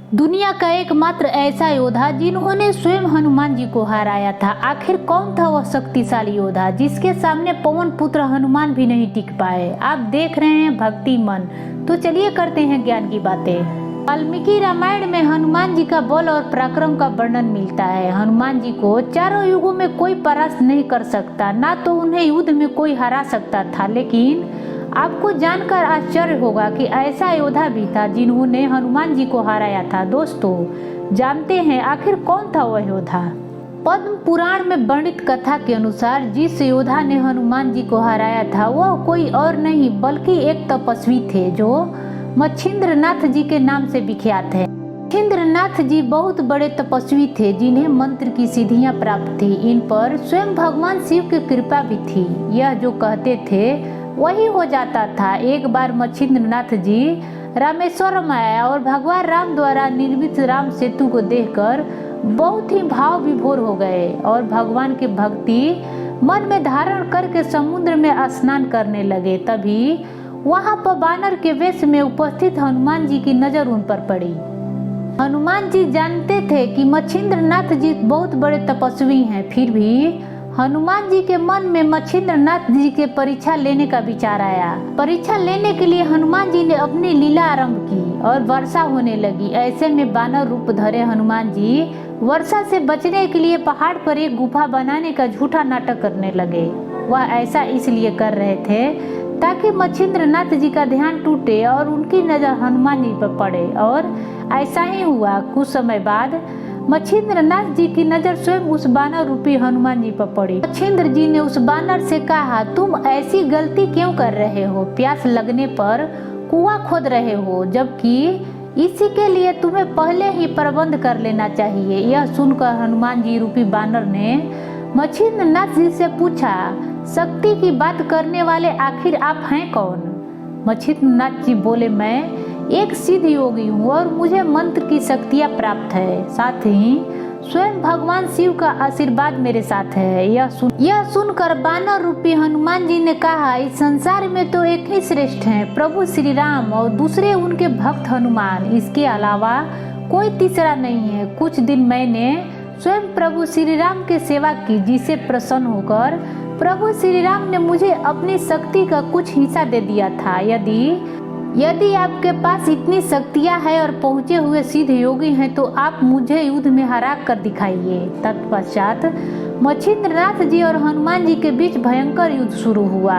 दुनिया का एकमात्र ऐसा योद्धा जिन्होंने स्वयं हनुमान जी को हराया था। आखिर कौन था वह शक्तिशाली योद्धा जिसके सामने पवन पुत्र हनुमान भी नहीं टिक पाए। आप देख रहे हैं भक्ति मन, तो चलिए करते हैं ज्ञान की बातें। वाल्मीकि रामायण में हनुमान जी का बल और पराक्रम का वर्णन मिलता है। हनुमान जी को चारों युगों में कोई परास्त नहीं कर सकता, ना तो उन्हें युद्ध में कोई हरा सकता था। लेकिन आपको जानकर आश्चर्य होगा कि ऐसा योद्धा भी था जिन्होंने हनुमान जी को हराया था। दोस्तों, जानते हैं आखिर कौन था वह योद्धा। पद्म पुराण में वर्णित कथा के अनुसार जिस योद्धा ने हनुमान जी को हराया था वह कोई और नहीं बल्कि एक तपस्वी थे जो मच्छिंद्रनाथ जी के नाम से विख्यात है। मच्छिंद्रनाथ जी बहुत बड़े तपस्वी थे जिन्हें मंत्र की सिद्धियां प्राप्त थी। इन पर स्वयं भगवान शिव की कृपा भी थी। यह जो कहते थे वही हो जाता था। एक बार मच्छिंद्रनाथ जी रामेश्वरम आया और भगवान राम द्वारा निर्मित राम सेतु को देखकर बहुत ही भाव विभोर हो गए और भगवान की भक्ति मन में धारण करके समुद्र में स्नान करने लगे। तभी वहां पर बानर के वेश में उपस्थित हनुमान जी की नजर उन पर पड़ी। हनुमान जी जानते थे कि मच्छिंद्रनाथ जी बहुत बड़े तपस्वी हैं, फिर भी हनुमान जी के मन में मच्छिंद्रनाथ जी के परीक्षा लेने का विचार आया। परीक्षा लेने के लिए हनुमान जी ने अपनी लीला आरंभ की और वर्षा होने लगी। ऐसे में बानर रूप धरे हनुमान जी वर्षा से बचने के लिए पहाड़ पर एक गुफा बनाने का झूठा नाटक करने लगे। वह ऐसा इसलिए कर रहे थे ताकि मच्छिंद्रनाथ जी का ध्यान टूटे और उनकी नजर हनुमान जी पर पड़े, और ऐसा ही हुआ। कुछ समय बाद मच्छिंद्रनाथ जी की नजर स्वयं उस बानर रूपी हनुमान जी पर पड़ी। मच्छिंद्र जी ने उस बानर से कहा, तुम ऐसी गलती क्यों कर रहे हो? प्यास लगने पर कुआं खोद रहे हो, जबकि इसी के लिए तुम्हें पहले ही प्रबंध कर लेना चाहिए। यह सुनकर हनुमान जी रूपी बानर ने मच्छिंद्रनाथ जी से पूछा, शक्ति की बात करने वाले आखिर आप हैं कौन? मच्छिंद्रनाथ जी बोले, मैं एक सिद्ध योगी हूँ और मुझे मंत्र की शक्तियाँ प्राप्त है, साथ ही स्वयं भगवान शिव का आशीर्वाद मेरे साथ है। यह सुनकर बानर रूपी हनुमान जी ने कहा, इस संसार में तो एक ही श्रेष्ठ हैं, प्रभु श्री राम, और दूसरे उनके भक्त हनुमान। इसके अलावा कोई तीसरा नहीं है। कुछ दिन मैंने स्वयं प्रभु श्री राम की सेवा की, जिसे प्रसन्न होकर प्रभु श्री राम ने मुझे अपनी शक्ति का कुछ हिस्सा दे दिया था। यदि आपके पास इतनी शक्तियां हैं और पहुंचे हुए सिद्ध योगी हैं तो आप मुझे युद्ध में हरा कर दिखाइए। तत्पश्चात मच्छिंद्रनाथ जी और हनुमान जी के बीच भयंकर युद्ध शुरू हुआ।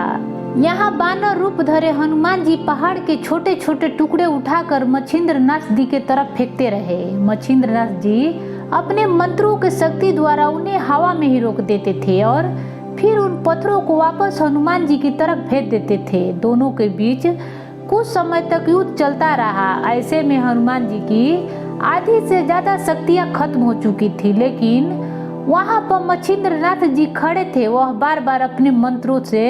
यहाँ बानर रूप धरे हनुमान जी पहाड़ के छोटे छोटे टुकड़े उठाकर मच्छिंद्रनाथ जी के तरफ फेंकते रहे। मच्छिंद्रनाथ जी अपने मंत्रों की शक्ति द्वारा उन्हें हवा में ही रोक देते थे और फिर उन पत्थरों को वापस हनुमान जी की तरफ भेज देते थे। दोनों के बीच कुछ समय तक युद्ध चलता रहा। ऐसे में हनुमान जी की आधी से ज्यादा शक्तियां खत्म हो चुकी थी, लेकिन वहां पर मच्छिंद्रनाथ जी खड़े थे। वह बार बार अपने मंत्रों से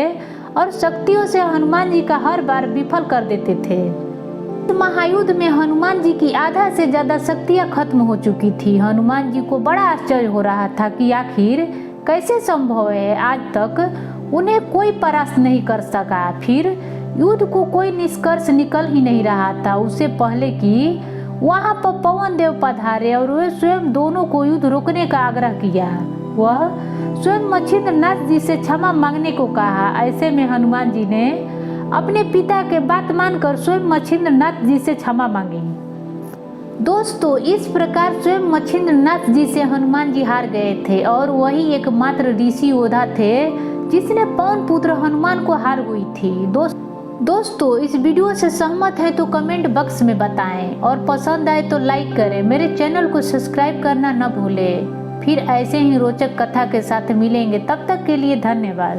और शक्तियों से हनुमान जी का हर बार विफल कर देते थे। इस महायुद्ध में हनुमान जी की आधा से ज्यादा शक्तियां खत्म हो चुकी थी। हनुमान जी को बड़ा आश्चर्य हो रहा था कि आखिर कैसे संभव है, आज तक उन्हें कोई परास्त नहीं कर सका। फिर युद्ध को कोई निष्कर्ष निकल ही नहीं रहा था। उससे पहले कि वहां पर पवन देव पधारे और वे स्वयं दोनों को युद्ध रोकने का आग्रह किया। वह स्वयं मच्छिंद्रनाथ जी से क्षमा मांगने को कहा। ऐसे में हनुमान जी ने अपने पिता के बात मानकर स्वयं मच्छिंद्रनाथ जी से क्षमा मांगी। दोस्तों, इस प्रकार स्वयं मच्छिंद्रनाथ जी से हनुमान जी हार गए थे और वही एकमात्र ऋषि योद्धा थे जिसने पवन पुत्र हनुमान को हार हुई थी। दोस्तों, इस वीडियो से सहमत है तो कमेंट बॉक्स में बताएं और पसंद आए तो लाइक करें। मेरे चैनल को सब्सक्राइब करना न भूलें। फिर ऐसे ही रोचक कथा के साथ मिलेंगे, तब तक के लिए धन्यवाद।